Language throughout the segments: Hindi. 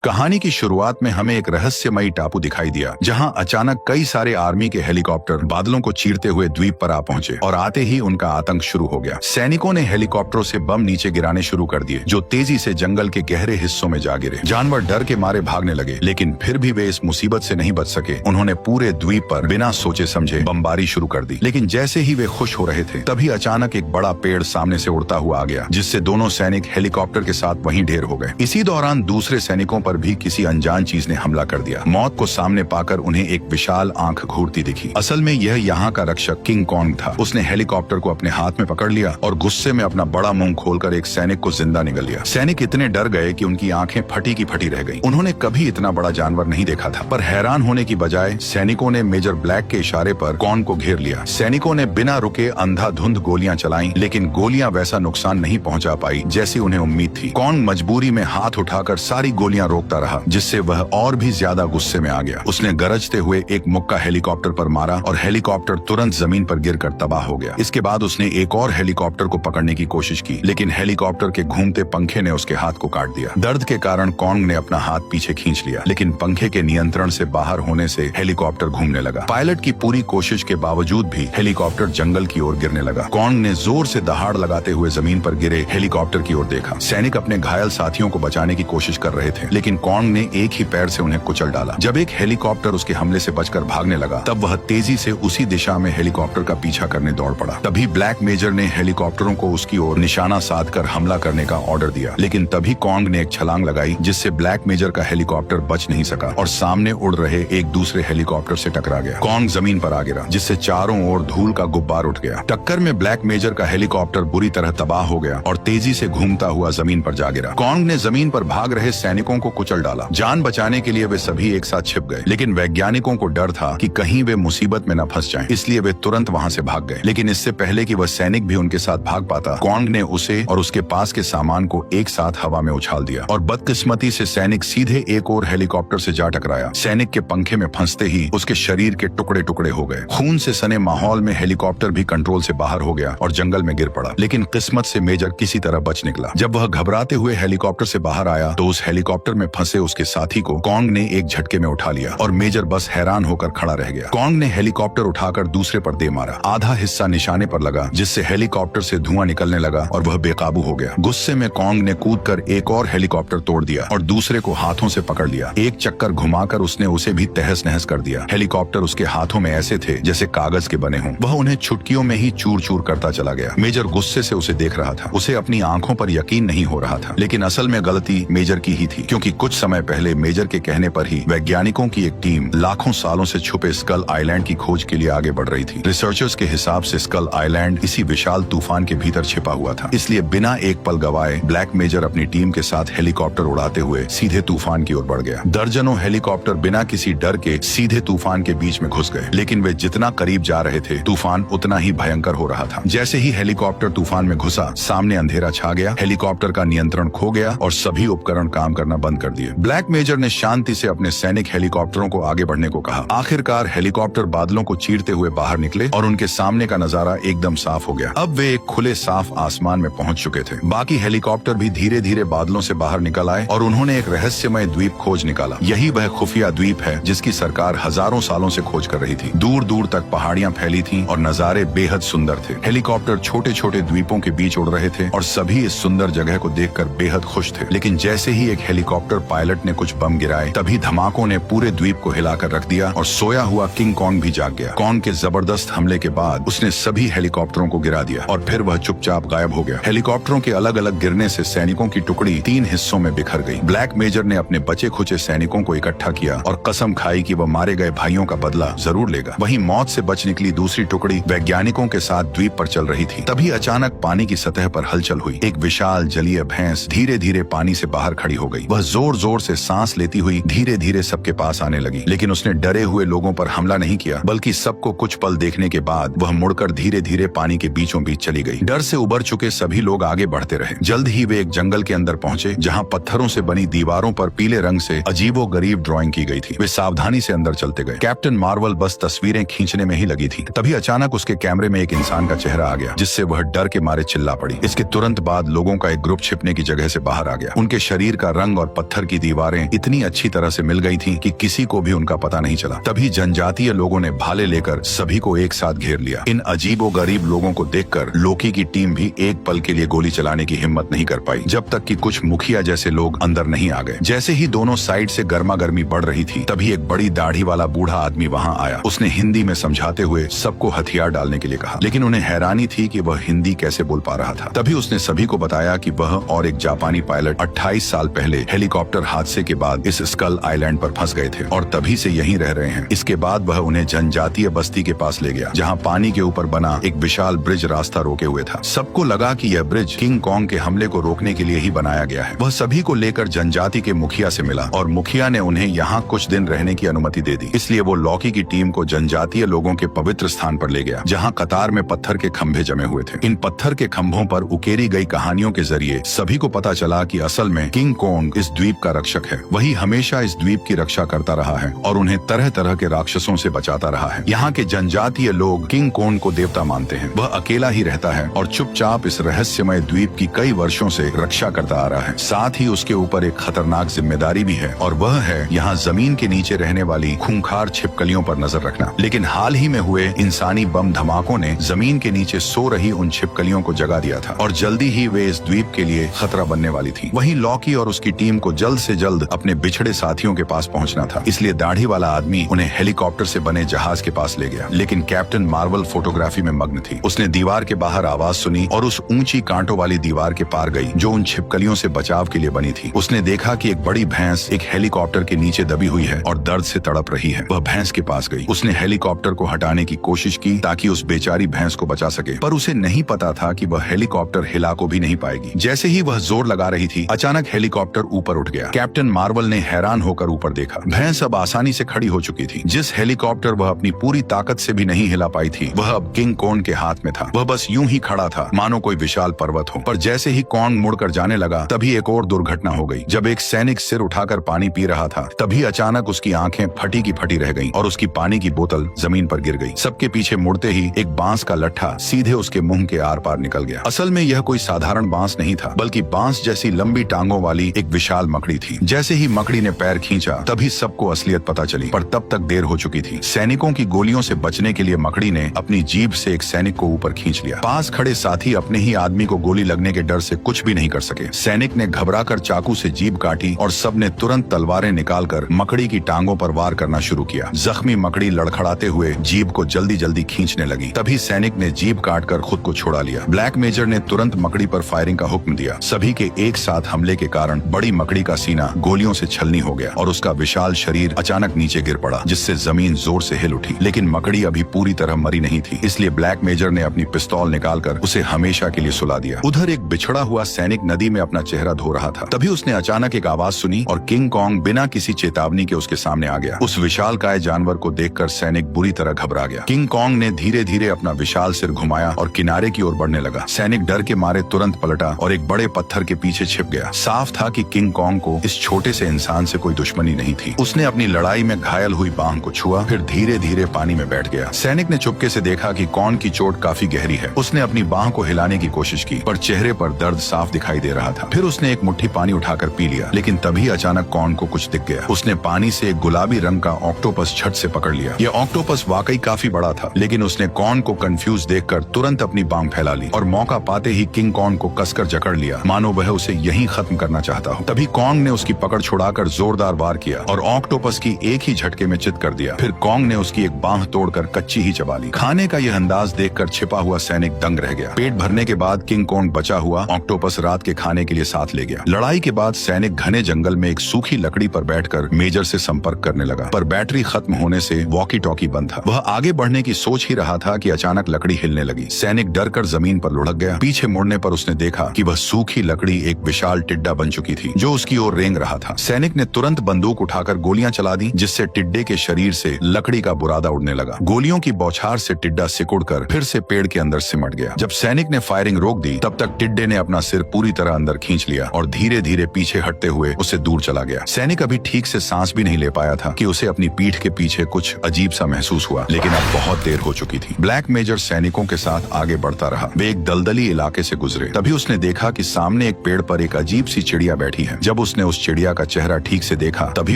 कहानी की शुरुआत में हमें एक रहस्यमयी टापू दिखाई दिया जहां अचानक कई सारे आर्मी के हेलीकॉप्टर बादलों को चीरते हुए द्वीप पर आ पहुंचे और आते ही उनका आतंक शुरू हो गया। सैनिकों ने हेलीकॉप्टरों से बम नीचे गिराने शुरू कर दिए जो तेजी से जंगल के गहरे हिस्सों में जा गिरे। जानवर डर के मारे भागने लगे, लेकिन फिर भी वे इस मुसीबत से नहीं बच सके। उन्होंने पूरे द्वीप पर बिना सोचे समझे बमबारी शुरू कर दी। लेकिन जैसे ही वे खुश हो रहे थे तभी अचानक एक बड़ा पेड़ सामने से उड़ता हुआ आ गया, जिससे दोनों सैनिक हेलीकॉप्टर के साथ वहीं ढेर हो गए। इसी दौरान दूसरे सैनिकों पर भी किसी अनजान चीज ने हमला कर दिया। मौत को सामने पाकर उन्हें एक विशाल आंख घूरती दिखी। असल में यह यहाँ का रक्षक किंग कॉन्ग था। उसने हेलीकॉप्टर को अपने हाथ में पकड़ लिया और गुस्से में अपना बड़ा मुंह खोलकर एक सैनिक को जिंदा निगल लिया। सैनिक इतने डर गए कि उनकी आंखें फटी की फटी रह गईं। उन्होंने कभी इतना बड़ा जानवर नहीं देखा था, पर हैरान होने की बजाय सैनिकों ने मेजर ब्लैक के इशारे पर कॉन्ग को घेर लिया। सैनिकों ने बिना रुके अंधाधुंध गोलियां चलाईं, लेकिन गोलियां वैसा नुकसान नहीं पहुंचा पाई जैसी उन्हें उम्मीद थी। कॉन्ग मजबूरी में हाथ उठाकर सारी गोलियां रोकता रहा, जिससे वह और भी ज्यादा गुस्से में आ गया। उसने गरजते हुए एक मुक्का हेलीकॉप्टर पर मारा और हेलीकॉप्टर तुरंत जमीन पर गिरकर तबाह हो गया। इसके बाद उसने एक और हेलीकॉप्टर को पकड़ने की कोशिश की, लेकिन हेलीकॉप्टर के घूमते पंखे ने उसके हाथ को काट दिया। दर्द के कारण कॉन्ग ने अपना हाथ पीछे खींच लिया, लेकिन पंखे के नियंत्रण से बाहर होने से हेलीकॉप्टर घूमने लगा। पायलट की पूरी कोशिश के बावजूद भी हेलीकॉप्टर जंगल की ओर गिरने लगा। कॉन्ग ने जोर से दहाड़ लगाते हुए जमीन पर गिरे हेलीकॉप्टर की ओर देखा। सैनिक अपने घायल साथियों को बचाने की कोशिश कर रहे थे, लेकिन कॉन्ग ने एक ही पैर से उन्हें कुचल डाला। जब एक हेलीकॉप्टर उसके हमले से बचकर भागने लगा, तब वह तेजी से उसी दिशा में हेलीकॉप्टर का पीछा करने दौड़ पड़ा। तभी ब्लैक मेजर ने हेलीकॉप्टरों को उसकी ओर निशाना साधकर हमला करने का ऑर्डर दिया, लेकिन तभी कॉन्ग ने एक छलांग लगाई, जिससे ब्लैक मेजर का हेलीकॉप्टर बच नहीं सका और सामने उड़ रहे एक दूसरे हेलीकॉप्टर से टकरा गया। कॉन्ग जमीन पर आ गिरा, जिससे चारों ओर धूल का गुब्बार उठ गया। टक्कर में ब्लैक मेजर का हेलीकॉप्टर बुरी तरह तबाह हो गया और तेजी से घूमता हुआ जमीन पर जा गिरा। कॉन्ग ने जमीन पर भाग रहे सैनिकों को कुचल डाला। जान बचाने के लिए वे सभी एक साथ छिप गए, लेकिन वैज्ञानिकों को डर था कि कहीं वे मुसीबत में न फंस जाएं, इसलिए वे तुरंत वहां से भाग गए। लेकिन इससे पहले कि वह सैनिक भी उनके साथ भाग पाता, कॉन्ग ने उसे और उसके पास के सामान को एक साथ हवा में उछाल दिया और बदकिस्मती से सैनिक सीधे एक और हेलीकॉप्टर से जा टकराया। सैनिक के पंखे में फंसते ही उसके शरीर के टुकड़े टुकड़े हो गए। खून से सने माहौल में हेलीकॉप्टर भी कंट्रोल से बाहर हो गया और जंगल में गिर पड़ा। लेकिन किस्मत से मेजर किसी तरह बच निकला। जब वह घबराते हुए हेलीकॉप्टर से बाहर आया तो उस हेलीकॉप्टर में फंसे उसके साथी को कॉन्ग ने एक झटके में उठा लिया और मेजर बस हैरान होकर खड़ा रह गया। कॉन्ग ने हेलीकॉप्टर उठाकर दूसरे पर दे मारा। आधा हिस्सा निशाने पर लगा, जिससे हेलीकॉप्टर से धुआं निकलने लगा और वह बेकाबू हो गया। गुस्से में कॉन्ग ने कूदकर एक और हेलीकॉप्टर तोड़ दिया और दूसरे को हाथों से पकड़ लिया। एक चक्कर घुमाकर उसने उसे भी तहस नहस कर दिया। हेलीकॉप्टर उसके हाथों में ऐसे थे जैसे कागज के बने हों। वह उन्हें चुटकियों में ही चूर चूर करता चला गया। मेजर गुस्से से उसे देख रहा था। उसे अपनी आंखों पर यकीन नहीं हो रहा था, लेकिन असल में गलती मेजर की ही थी, क्योंकि कुछ समय पहले मेजर के कहने पर ही वैज्ञानिकों की एक टीम लाखों सालों से छुपे स्कल आइलैंड की खोज के लिए आगे बढ़ रही थी। रिसर्चर्स के हिसाब से स्कल आइलैंड इसी विशाल तूफान के भीतर छिपा हुआ था। इसलिए बिना एक पल गवाए ब्लैक मेजर अपनी टीम के साथ हेलीकॉप्टर उड़ाते हुए सीधे तूफान की ओर बढ़ गया। दर्जनों हेलीकॉप्टर बिना किसी डर के सीधे तूफान के बीच में घुस गए, लेकिन वे जितना करीब जा रहे थे तूफान उतना ही भयंकर हो रहा था। जैसे ही हेलीकॉप्टर तूफान में घुसा, सामने अंधेरा छा गया, हेलीकॉप्टर का नियंत्रण खो गया और सभी उपकरण काम करना बंद कर दिए। ब्लैक मेजर ने शांति से अपने सैनिक हेलीकॉप्टरों को आगे बढ़ने को कहा। आखिरकार हेलीकॉप्टर बादलों को चीरते हुए बाहर निकले और उनके सामने का नजारा एकदम साफ हो गया। अब वे एक खुले साफ आसमान में पहुंच चुके थे। बाकी हेलीकॉप्टर भी धीरे धीरे बादलों से बाहर निकल आए और उन्होंने एक रहस्यमय द्वीप खोज निकाला। यही वह खुफिया द्वीप है जिसकी सरकार हजारों सालों से खोज कर रही थी। दूर दूर तक पहाड़ियां फैली थीं और नजारे बेहद सुंदर थे। हेलीकॉप्टर छोटे छोटे द्वीपों के बीच उड़ रहे थे और सभी इस सुंदर जगह को देखकर बेहद खुश थे। लेकिन जैसे ही एक हेलीकॉप्टर पायलट ने कुछ बम गिराए, तभी धमाकों ने पूरे द्वीप को हिलाकर रख दिया और सोया हुआ किंग कॉन्ग भी जाग गया। कॉन्ग के जबरदस्त हमले के बाद उसने सभी हेलीकॉप्टरों को गिरा दिया और फिर वह चुपचाप गायब हो गया। हेलीकॉप्टरों के अलग अलग गिरने से सैनिकों की टुकड़ी 3 हिस्सों में बिखर गई। ब्लैक मेजर ने अपने बचे खुचे सैनिकों को इकट्ठा किया और कसम खाई कि वह मारे गए भाइयों का बदला जरूर लेगा। वहीं मौत से बच निकली दूसरी टुकड़ी वैज्ञानिकों के साथ द्वीप पर चल रही थी। तभी अचानक पानी की सतह पर हलचल हुई। एक विशाल जलीय भैंस धीरे धीरे पानी से बाहर खड़ी हो गई। वह जोर जोर से सांस लेती हुई धीरे धीरे सबके पास आने लगी, लेकिन उसने डरे हुए लोगों पर हमला नहीं किया, बल्कि सबको कुछ पल देखने के बाद वह मुड़कर धीरे धीरे पानी के बीचों बीच चली गई। डर से उबर चुके सभी लोग आगे बढ़ते रहे। जल्द ही वे एक जंगल के अंदर पहुंचे, जहां पत्थरों से बनी दीवारों पर पीले रंग से अजीबोगरीब ड्राइंग की गई थी। वे सावधानी से अंदर चलते गए। कैप्टन मार्वल बस तस्वीरें खींचने में ही लगी थी। तभी अचानक उसके कैमरे में एक इंसान का चेहरा आ गया, जिससे वह डर के मारे चिल्ला पड़ी। इसके तुरंत बाद लोगों का एक ग्रुप छिपने की जगह से बाहर आ गया। उनके शरीर का रंग और पत्थर की दीवारें इतनी अच्छी तरह से मिल गई थीं कि किसी को भी उनका पता नहीं चला। तभी जनजातीय लोगों ने भाले लेकर सभी को एक साथ घेर लिया। इन अजीबोगरीब लोगों को देखकर लोकी की टीम भी एक पल के लिए गोली चलाने की हिम्मत नहीं कर पाई, जब तक कि कुछ मुखिया जैसे लोग अंदर नहीं आ गए। जैसे ही दोनों साइड से गर्मा गर्मी बढ़ रही थी, तभी एक बड़ी दाढ़ी वाला बूढ़ा आदमी वहां आया। उसने हिंदी में समझाते हुए सबको हथियार डालने के लिए कहा, लेकिन उन्हें हैरानी थी कि वह हिंदी कैसे बोल पा रहा था। तभी उसने सभी को बताया कि वह और एक जापानी पायलट 28 साल पहले हेलीकॉप्टर हादसे के बाद इस स्कल आइलैंड पर फंस गए थे और तभी से यहीं रह रहे हैं। इसके बाद वह उन्हें जनजातीय बस्ती के पास ले गया, जहाँ पानी के ऊपर बना एक विशाल ब्रिज रास्ता रोके हुए था। सबको लगा कि यह ब्रिज किंग कॉन्ग के हमले को रोकने के लिए ही बनाया गया है। वह सभी को लेकर जनजाति के मुखिया से मिला और मुखिया ने उन्हें यहाँ कुछ दिन रहने की अनुमति दे दी। इसलिए वो लॉकी की टीम को जनजातीय लोगों के पवित्र स्थान पर ले गया, जहाँ कतार में पत्थर के खंभे जमे हुए थे। इन पत्थर के खंभों पर उकेरी गई कहानियों के जरिए सभी को पता चला कि असल में किंग कॉन्ग इस द्वीप का रक्षक है। वही हमेशा इस द्वीप की रक्षा करता रहा है और उन्हें तरह तरह के राक्षसों से बचाता रहा है। यहाँ के जनजातीय लोग किंग कॉन्ग को देवता मानते हैं। वह अकेला ही रहता है और चुपचाप इस रहस्यमय द्वीप की कई वर्षों से रक्षा करता आ रहा है। साथ ही उसके ऊपर एक खतरनाक जिम्मेदारी भी है और वह है यहाँ जमीन के नीचे रहने वाली खूंखार छिपकलियों पर नजर रखना। लेकिन हाल ही में हुए इंसानी बम धमाकों ने जमीन के नीचे सो रही उन छिपकलियों को जगा दिया था और जल्दी ही वे इस द्वीप के लिए खतरा बनने वाली थी। वहीं लॉकी और उसकी टीम को जल्द से जल्द अपने बिछड़े साथियों के पास पहुंचना था, इसलिए दाढ़ी वाला आदमी उन्हें हेलीकॉप्टर से बने जहाज के पास ले गया। लेकिन कैप्टन मार्वल फोटोग्राफी में मग्न थी। उसने दीवार के बाहर आवाज सुनी और उस ऊंची कांटों वाली दीवार के पार गई जो उन छिपकलियों से बचाव के लिए बनी थी। उसने देखा कि एक बड़ी भैंस एक हेलीकॉप्टर के नीचे दबी हुई है और दर्द से तड़प रही है। वह भैंस के पास गई। उसने हेलीकॉप्टर को हटाने की कोशिश की ताकि उस बेचारी भैंस को बचा सके, पर उसे नहीं पता था कि वह हेलीकॉप्टर हिला को भी नहीं पाएगी। जैसे ही वह जोर लगा रही थी, अचानक हेलीकॉप्टर ऊपर उठ गया। कैप्टन मार्वल ने हैरान होकर ऊपर देखा। भैंस अब आसानी से खड़ी हो चुकी थी। जिस हेलीकॉप्टर वह अपनी पूरी ताकत से भी नहीं हिला पाई थी, वह अब किंग कॉन्ग के हाथ में था। वह बस यूं ही खड़ा था मानो कोई विशाल पर्वत हो। पर जैसे ही कॉन्ग मुड़कर जाने लगा, तभी एक और दुर्घटना हो गई। जब एक सैनिक सिर उठाकर पानी पी रहा था, तभी अचानक उसकी आंखें फटी की फटी रह गईं और उसकी पानी की बोतल जमीन पर गिर गई। सबके पीछे मुड़ते ही एक बांस का लट्ठा सीधे उसके मुंह के आर पार निकल गया। असल में यह कोई साधारण बांस नहीं था, बल्कि बांस जैसी लंबी टांगों वाली एक विशाल मकड़ी थी। जैसे ही मकड़ी ने पैर खींचा, तभी सबको असलियत पता चली, पर तब तक देर हो चुकी थी। सैनिकों की गोलियों से बचने के लिए मकड़ी ने अपनी जीभ से एक सैनिक को ऊपर खींच लिया। पास खड़े साथी अपने ही आदमी को गोली लगने के डर से कुछ भी नहीं कर सके। सैनिक ने घबराकर चाकू से जीभ काटी और सबने तुरंत तलवारें निकालकर मकड़ी की टांगों पर वार करना शुरू किया। जख्मी मकड़ी लड़खड़ाते हुए जीभ को जल्दी जल्दी खींचने लगी। तभी सैनिक ने जीभ काटकर खुद को छुड़ा लिया। ब्लैक मेजर ने तुरंत मकड़ी पर फायरिंग का हुक्म दिया। सभी के एक साथ हमले के कारण बड़ी मकड़ी का सीना गोलियों से छलनी हो गया और उसका विशाल शरीर अचानक नीचे गिर पड़ा, जिससे जमीन जोर से हिल उठी। लेकिन मकड़ी अभी पूरी तरह मरी नहीं थी, इसलिए ब्लैक मेजर ने अपनी पिस्तौल निकालकर उसे हमेशा के लिए सुला दिया। उधर एक बिछड़ा हुआ सैनिक नदी में अपना चेहरा धो रहा था। तभी उसने अचानक एक आवाज सुनी और किंग कॉन्ग बिना किसी चेतावनी के उसके सामने आ गया। उस विशालकाय जानवर को देखकर सैनिक बुरी तरह घबरा गया। किंग कॉन्ग ने धीरे धीरे अपना विशाल सिर घुमाया और किनारे की ओर बढ़ने लगा। सैनिक डर के मारे तुरंत पलटा और एक बड़े पत्थर के पीछे छिप गया। साफ था कि किंग कॉन्ग को इस छोटे से इंसान से कोई दुश्मनी नहीं थी। उसने अपनी लड़ाई में घायल हुई बांह को छुआ, फिर धीरे धीरे पानी में बैठ गया। सैनिक ने चुपके से देखा कि कॉन्ग की चोट काफी गहरी है। उसने अपनी बांह को हिलाने की कोशिश की, पर चेहरे पर दर्द साफ दिखाई दे रहा था। फिर उसने एक मुट्ठी पानी उठाकर पी लिया, लेकिन तभी अचानक कॉन्ग को कुछ दिख गया। उसने पानी से एक गुलाबी रंग का ऑक्टोपस झट से पकड़ लिया। यह ऑक्टोपस वाकई काफी बड़ा था, लेकिन उसने कॉन्ग को कंफ्यूज देखकर तुरंत अपनी बांह फैला ली और मौका पाते ही किंग कॉन्ग को कसकर जकड़ लिया, मानो वह उसे यहीं खत्म करना चाहता हो। तभी कॉन्ग ने उसकी पकड़ छुड़ाकर जोरदार वार किया और ऑक्टोपस की एक ही झटके में चित कर दिया। फिर कॉन्ग ने उसकी एक बांह तोड़कर कच्ची ही चबा ली। खाने का यह अंदाज देखकर छिपा हुआ सैनिक दंग रह गया। पेट भरने के बाद किंग कॉन्ग बचा हुआ ऑक्टोपस रात के खाने के लिए साथ ले गया। लड़ाई के बाद सैनिक घने जंगल में एक सूखी लकड़ी पर बैठकर मेजर से संपर्क करने लगा, पर बैटरी खत्म होने से वॉकी टॉकी बंद था। वह आगे बढ़ने की सोच ही रहा था कि अचानक लकड़ी हिलने लगी। सैनिक डरकर जमीन पर लुढ़क गया। पीछे मुड़ने पर उसने देखा कि वह सूखी लकड़ी एक विशाल टिड्डा बन चुकी थी जो उसकी ओर रेंग रहा था। सैनिक ने तुरंत बंदूक उठाकर गोलियां चला दी, जिससे टिड्डे के शरीर से लकड़ी का बुरादा उड़ने लगा। गोलियों की बौछार से टिड्डा सिकुड़कर फिर से पेड़ के अंदर सिमट गया। जब सैनिक ने फायरिंग रोक दी, तब तक टिड्डे ने अपना सिर पूरी तरह अंदर खींच लिया और धीरे धीरे पीछे हटते हुए उससे दूर चला गया। सैनिक अभी ठीक से सांस भी नहीं ले पाया था कि उसे अपनी पीठ के पीछे कुछ अजीब सा महसूस हुआ, लेकिन अब बहुत देर हो चुकी थी। ब्लैक मेजर सैनिकों के साथ आगे बढ़ता रहा। वे एक दलदली इलाके से गुजरे। तभी उसने देखा कि सामने एक पेड़ पर एक अजीब सी चिड़िया बैठी है। जब जब उसने उस चिड़िया का चेहरा ठीक से देखा तभी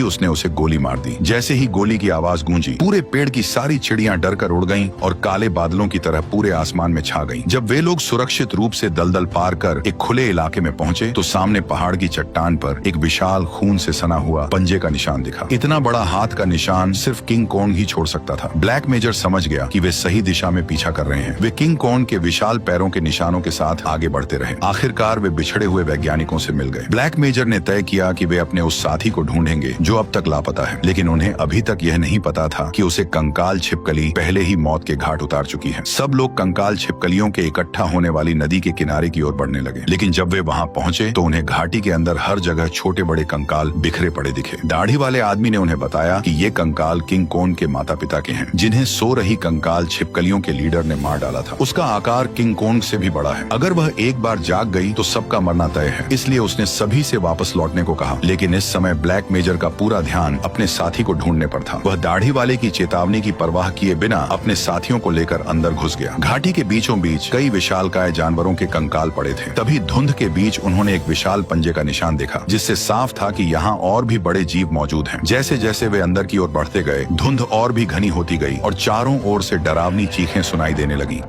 उसने उसे गोली मार दी। जैसे ही गोली की आवाज गूंजी, पूरे पेड़ की सारी चिड़ियां डरकर उड़ गईं और काले बादलों की तरह पूरे आसमान में छा गईं। जब वे लोग सुरक्षित रूप से दलदल पार कर एक खुले इलाके में पहुंचे तो सामने पहाड़ की चट्टान पर एक विशाल खून से सना हुआ पंजे का निशान दिखा। इतना बड़ा हाथ का निशान सिर्फ किंग कॉन्ग ही छोड़ सकता था। ब्लैक मेजर समझ गया कि वे सही दिशा में पीछा कर रहे हैं। वे किंग कॉन्ग के विशाल पैरों के निशानों के साथ आगे बढ़ते रहे। आखिरकार वे बिछड़े हुए वैज्ञानिकों से मिल गए। ब्लैक मेजर ने तय किया कि वे अपने उस साथी को ढूंढेंगे जो अब तक लापता है, लेकिन उन्हें अभी तक यह नहीं पता था कि उसे कंकाल छिपकली पहले ही मौत के घाट उतार चुकी है। सब लोग कंकाल छिपकलियों के इकट्ठा होने वाली नदी के किनारे की ओर बढ़ने लगे, लेकिन जब वे वहां पहुंचे तो उन्हें घाटी के अंदर हर जगह छोटे बड़े कंकाल बिखरे पड़े दिखे। दाढ़ी वाले आदमी ने उन्हें बताया कि ये कंकाल किंग कॉन्ग के माता पिता के हैं, जिन्हें सो रही कंकाल छिपकलियों के लीडर ने मार डाला था। उसका आकार किंग कॉन्ग से भी बड़ा है। अगर वह एक बार जाग गई तो सबका मरना तय है, इसलिए उसने सभी से वापस लौटने को कहा। लेकिन इस समय ब्लैक मेजर का पूरा ध्यान अपने साथी को ढूंढने पर था। वह दाढ़ी वाले की चेतावनी की परवाह किए बिना अपने साथियों को लेकर अंदर घुस गया। घाटी के बीचों बीच कई विशालकाय जानवरों के कंकाल पड़े थे। तभी धुंध के बीच उन्होंने एक विशाल पंजे का निशान देखा, जिससे साफ था कि यहाँ और भी बड़े जीव मौजूद हैं। जैसे जैसे वे अंदर की ओर बढ़ते गए, धुंध और भी घनी होती गई और चारों ओर से डरावनी चीखें सुनाई देने लगी।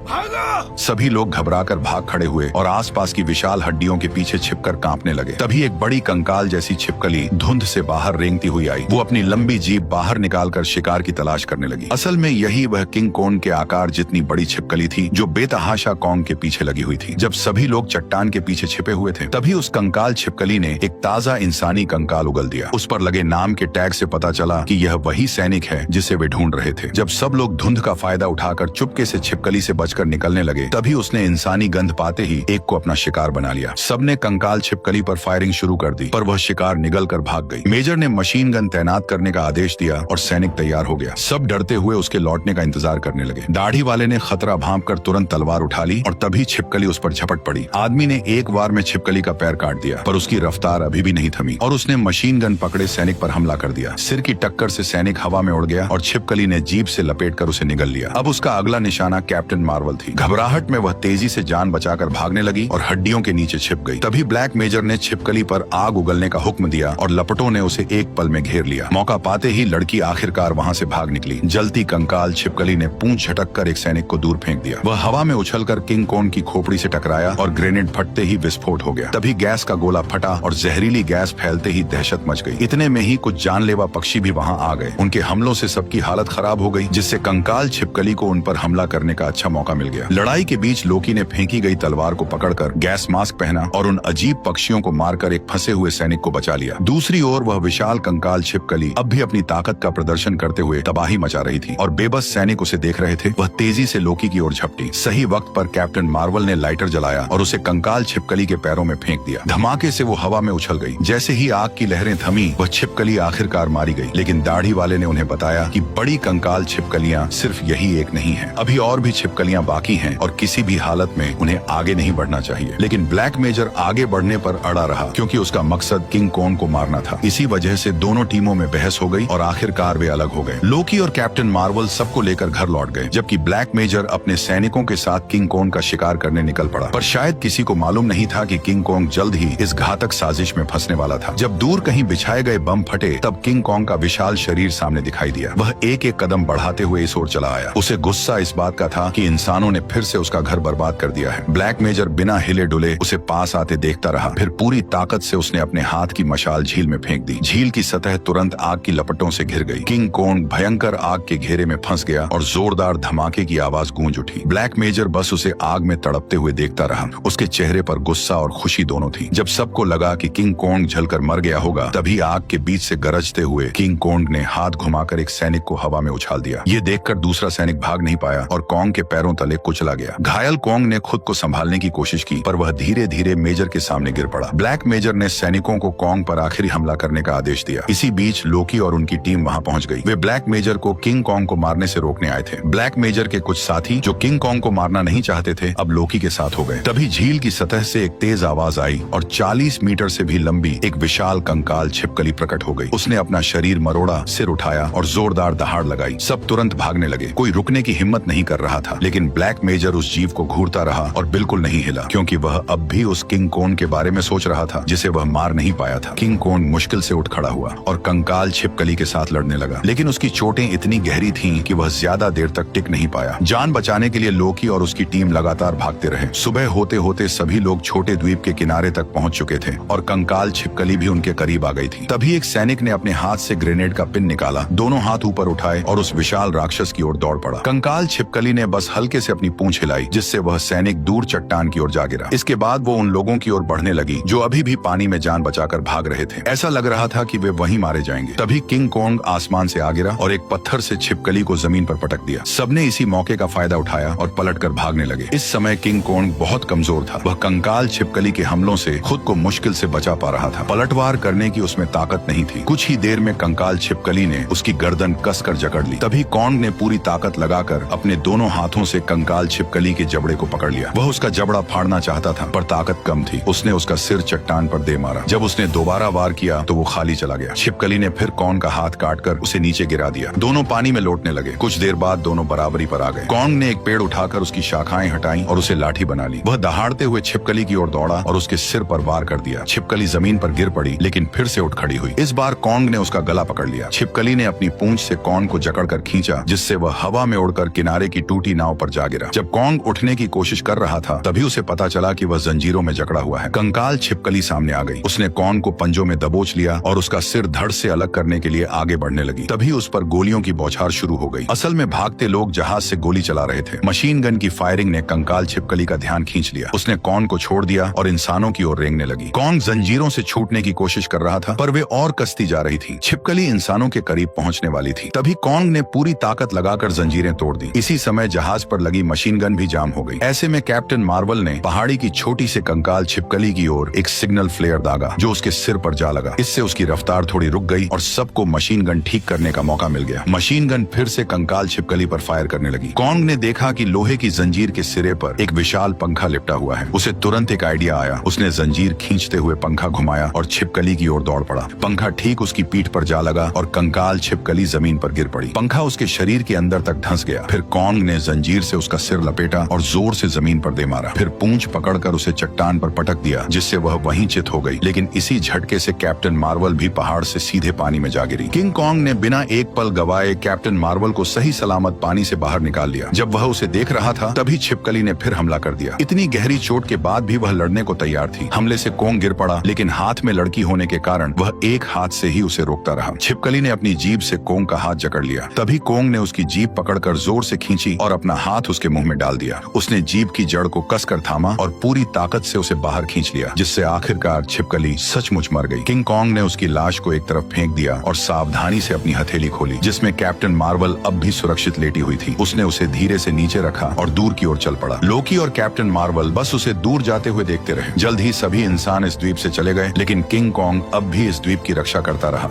सभी लोग घबराकर भाग खड़े हुए और आसपास की विशाल हड्डियों के पीछे छिपकर कांपने लगे। तभी एक बड़ी कंकाल जैसी छिपकली धुंध से बाहर रेंगती हुई आई। वो अपनी लंबी जीभ बाहर निकालकर शिकार की तलाश करने लगी। असल में यही वह किंग कॉन्ग के आकार जितनी बड़ी छिपकली थी जो बेतहाशा कॉन्ग के पीछे लगी हुई थी। जब सभी लोग चट्टान के पीछे छिपे हुए थे, तभी उस कंकाल छिपकली ने एक ताजा इंसानी कंकाल उगल दिया। उस पर लगे नाम के टैग से पता चला कि यह वही सैनिक है जिसे वे ढूंढ रहे थे। जब सब लोग धुंध का फायदा उठाकर चुपके से छिपकली से बचकर निकलने लगे, तभी उसने इंसानी गंध पाते ही एक को अपना शिकार बना लिया। सबने कंकाल छिपकली पर फायरिंग शुरू कर दी, पर वह शिकार निगल कर भाग गई। मेजर ने मशीन गन तैनात करने का आदेश दिया और सैनिक तैयार हो गया। सब डरते हुए उसके लौटने का इंतजार करने लगे। दाढ़ी वाले ने खतरा भांपकर तुरंत तलवार उठा ली और तभी छिपकली उस पर झपट पड़ी। आदमी ने एक बार में छिपकली का पैर काट दिया, पर उसकी रफ्तार अभी भी नहीं थमी और उसने मशीन गन पकड़े सैनिक पर हमला कर दिया। सिर की टक्कर से सैनिक हवा में उड़ गया और छिपकली ने जीभ से लपेटकर उसे निगल लिया। अब उसका अगला निशाना कैप्टन मार्वल थी। घबराहट में वह तेजी से जान बचाकर भागने लगी और हड्डियों के नीचे छिप गई। तभी ब्लैक मेजर ने छिपकली पर आग उगलने का हुक्म दिया और लपटों ने उसे एक पल में घेर लिया। मौका पाते ही लड़की आखिरकार वहां से भाग निकली। जलती कंकाल छिपकली ने पूंछ झटककर एक सैनिक को दूर फेंक दिया। वह हवा में उछलकर किंग कॉन्ग की खोपड़ी से टकराया और ग्रेनेड फटते ही विस्फोट हो गया। तभी गैस का गोला फटा और जहरीली गैस फैलते ही दहशत मच गई। इतने में ही कुछ जानलेवा पक्षी भी वहां आ गए। उनके हमलों से सबकी हालत खराब हो गई, जिससे कंकाल छिपकली को उन पर हमला करने का अच्छा मौका मिल गया। लड़ाई के बीच लोकी ने फेंकी गई तलवार को पकड़कर गैस मास्क पहना और उन अजीब पक्षियों को मारकर एक फंसे हुए सैनिक को बचा लिया। दूसरी ओर वह विशाल कंकाल छिपकली अब भी अपनी ताकत का प्रदर्शन करते हुए तबाही मचा रही थी और बेबस सैनिक उसे देख रहे थे। वह तेजी से लोकी की ओर झपटी। सही वक्त पर कैप्टन मार्वल ने लाइटर जलाया और उसे कंकाल छिपकली के पैरों में फेंक दिया। धमाके से वो हवा में उछल गई। जैसे ही आग की लहरें थमी, वह छिपकली आखिरकार मारी गई। लेकिन दाढ़ी वाले ने उन्हें बताया कि बड़ी कंकाल छिपकलियां सिर्फ यही एक नहीं है, अभी और भी छिपकलियां बाकी हैं और किसी भी हालत में उन्हें आगे नहीं बढ़ना चाहिए। लेकिन ब्लैक मेजर आगे बढ़ने पर अड़ा रहा, क्योंकि उसका मकसद किंग कॉन्ग को मारना था। इसी वजह से दोनों टीमों में बहस हो गई और आखिरकार वे अलग हो गए। लोकी और कैप्टन मार्वल सबको लेकर घर लौट गए, जबकि ब्लैक मेजर अपने सैनिकों के साथ किंग कॉन्ग का शिकार करने निकल पड़ा। पर शायद किसी को मालूम नहीं था कि किंग कॉन्ग जल्द ही इस घातक साजिश में फंसने वाला था। जब दूर कहीं बिछाए गए बम फटे, तब किंग कॉन्ग का विशाल शरीर सामने दिखाई दिया। वह एक एक कदम बढ़ाते हुए इस ओर चला आया। उसे गुस्सा इस बात का था कि इंसानों ने फिर से उसका घर बर्बाद कर दिया है। ब्लैक मेजर बिना हिले डुले उसे पास आते देखता रहा। फिर पूरी ताकत से उसने अपने हाथ की मशाल झील में फेंक दी। झील की सतह तुरंत आग की लपटों से घिर गई। किंग कॉन्ग भयंकर आग के घेरे में फंस गया और जोरदार धमाके की आवाज गूंज उठी। ब्लैक मेजर बस उसे आग में तड़पते हुए देखता रहा। उसके चेहरे पर गुस्सा और खुशी दोनों थी। जब सबको लगा कि किंग कॉन्ग जलकर मर गया होगा, तभी आग के बीच से गरजते हुए किंग कॉन्ग ने हाथ घुमाकर एक सैनिक को हवा में उछाल दिया। ये देखकर दूसरा सैनिक भाग नहीं पाया और कॉन्ग के पैरों तले कुचला गया। घायल कॉन्ग ने खुद को संभालने की कोशिश की, पर वह धीरे धीरे मेजर के सामने गिर पड़ा। ब्लैक मेजर ने सैनिकों को कॉन्ग पर आखिरी हमला करने का आदेश दिया। इसी बीच लोकी और उनकी टीम वहां पहुंच गई। वे ब्लैक मेजर को किंग कॉन्ग को मारने से रोकने आए थे। ब्लैक मेजर के कुछ साथी जो किंग कॉन्ग को मारना नहीं चाहते थे, अब लोकी के साथ हो गए। तभी झील की सतह से एक तेज आवाज आई और 40 मीटर से भी लंबी एक विशाल कंकाल छिपकली प्रकट हो गई। उसने अपना शरीर मरोड़ा, सिर उठाया और जोरदार दहाड़ लगाई। सब तुरंत भागने लगे। कोई रुकने की हिम्मत नहीं कर रहा था, लेकिन ब्लैक मेजर उस जीव को घूरता रहा और बिल्कुल नहीं हिला, क्योंकि वह अब भी उस किंग कॉन्ग के बारे में सोच रहा था जिसे वह मार नहीं पाया था। किंग कॉन्ग मुश्किल से उठ खड़ा हुआ और कंकाल छिपकली के साथ लड़ने लगा, लेकिन उसकी चोटें इतनी गहरी थीं कि वह ज्यादा देर तक टिक नहीं पाया। जान बचाने के लिए लोकी और उसकी टीम लगातार भागते रहे। सुबह होते होते सभी लोग छोटे द्वीप के किनारे तक पहुंच चुके थे और कंकाल छिपकली भी उनके करीब आ गई थी। तभी एक सैनिक ने अपने हाथ से ग्रेनेड का पिन निकाला, दोनों हाथ ऊपर उठाए और उस विशाल राक्षस की ओर दौड़ पड़ा। कंकाल छिपकली ने बस हल्के से अपनी पूंछ हिलाई, जिससे वह सैनिक दूर चट्टान की ओर जा गिरा। इसके बाद वो उन लोगों की ओर बढ़ने लगी जो अभी भी पानी में जान बचाकर भाग रहे थे। ऐसा लग रहा था कि वे वहीं मारे जाएंगे। तभी किंग कॉन्ग आसमान से आ गिरा और एक पत्थर से छिपकली को जमीन पर पटक दिया। सबने इसी मौके का फायदा उठाया और पलटकर भागने लगे। इस समय किंग कॉन्ग बहुत कमजोर था। वह कंकाल छिपकली के हमलों से खुद को मुश्किल से बचा पा रहा था। पलटवार करने की उसमें ताकत नहीं थी। कुछ ही देर में कंकाल छिपकली ने उसकी गर्दन कसकर जकड़ ली। तभी कॉन्ग ने पूरी ताकत लगाकर अपने दोनों हाथों से कंकाल छिपकली के जबड़े को पकड़ लिया। वह उसका जबड़ा फाड़ना चाहता था, पर ताकत कम थी। उसने उसका सिर चट्टान पर दे मारा। जब उसने दोबारा वार किया तो वो खाली चला गया। छिपकली ने फिर कॉन्ग का हाथ काटकर उसे नीचे गिरा दिया। दोनों पानी में लौटने लगे। कुछ देर बाद दोनों बराबरी पर आ गए। कॉन्ग ने एक पेड़ उठाकर उसकी शाखाएं हटाई और उसे लाठी बना ली। वह दहाड़ते हुए छिपकली की ओर दौड़ा और उसके सिर पर वार कर दिया। छिपकली जमीन पर गिर पड़ी, लेकिन फिर से उठ खड़ी हुई। इस बार कॉन्ग ने उसका गला पकड़ लिया। छिपकली ने अपनी पूंछ से कॉन्ग को जकड़कर खींचा, जिससे वह हवा में उड़कर किनारे की टूटी नाव पर जा गिरा। जब कॉन्ग उठने की कोशिश कर रहा था, तभी उसे पता चला कि वह जंजीरों में जकड़ा हुआ है। कंकाल छिपकली सामने आ गई। उसने कॉन्ग को पंजों में दबोच लिया और उसका सिर धड़ से अलग करने के लिए आगे बढ़ने लगी। तभी उस पर गोलियों की बौछार शुरू हो गई। असल में भागते लोग जहाज से गोली चला रहे थे। मशीन गन की फायरिंग ने कंकाल छिपकली का ध्यान खींच लिया। उसने कॉन्ग को छोड़ दिया और इंसानों की ओर रेंगने लगी। कॉन्ग जंजीरों से छूटने की कोशिश कर रहा था, पर वे और कसती जा रही थी। छिपकली इंसानों के करीब पहुंचने वाली थी। तभी कॉन्ग ने पूरी ताकत लगाकर जंजीरें तोड़ दी। इसी समय जहाज पर लगी मशीन गन भी जाम हो गई। ऐसे में कैप्टन मार्वल ने पहाड़ी की छोटी से कंकाल छिपकली की ओर एक सिग्नल फ्लेयर दागा, जो उसके सिर पर जा लगा। इससे उसकी रफ्तार थोड़ी रुक गई और सबको मशीन गन ठीक करने का मौका मिल गया। मशीन गन फिर से कंकाल छिपकली पर फायर करने लगी। कॉन्ग ने देखा कि लोहे की जंजीर के सिरे पर एक विशाल पंखा लिपटा हुआ है। उसे तुरंत एक आइडिया आया। उसने जंजीर खींचते हुए पंखा घुमाया और छिपकली की ओर दौड़ पड़ा। पंखा ठीक उसकी पीठ पर जा लगा और कंकाल छिपकली जमीन पर गिर पड़ी। पंखा उसके शरीर के अंदर तक धंस गया। फिर कॉन्ग ने जंजीर से उसका सिर लपेटा और जोर से जमीन पर दे मारा। फिर पूंछ पकड़कर उसे चट्टान पर पटक दिया, जिससे वह वहीं चित हो गई। लेकिन इसी झटके से कैप्टन मार्वल भी पहाड़ से सीधे पानी में जा गिरी। किंग कॉन्ग ने बिना एक पल गवाए कैप्टन मार्वल को सही सलामत पानी से बाहर निकाल लिया। जब वह उसे देख रहा था, तभी छिपकली ने फिर हमला कर दिया। इतनी गहरी चोट के बाद भी वह लड़ने को तैयार थी। हमले से कॉन्ग गिर पड़ा, लेकिन हाथ में लड़की होने के कारण वह एक हाथ से ही उसे रोकता रहा। छिपकली ने अपनी जीभ से कॉन्ग का हाथ जकड़ लिया। तभी कॉन्ग ने उसकी जीभ पकड़कर जोर से खींची और अपना हाथ उसके मुंह में डाल दिया। उसने जीभ की जड़ को कसकर थामा और पूरी ताकत से उसे बाहर खींच लिया, जिससे आखिरकार छिपकली सचमुच मर गई। किंग कॉन्ग ने उसकी लाश को एक तरफ फेंक दिया और सावधानी से अपनी हथेली खोली, जिसमें कैप्टन मार्वल अब भी सुरक्षित लेटी हुई थी। उसने उसे धीरे से नीचे रखा और दूर की ओर चल पड़ा। लोकी और कैप्टन मार्वल बस उसे दूर जाते हुए देखते रहे। जल्द ही सभी इंसान इस द्वीप से चले गए, लेकिन किंग कॉन्ग अब भी इस द्वीप की रक्षा करता रहा।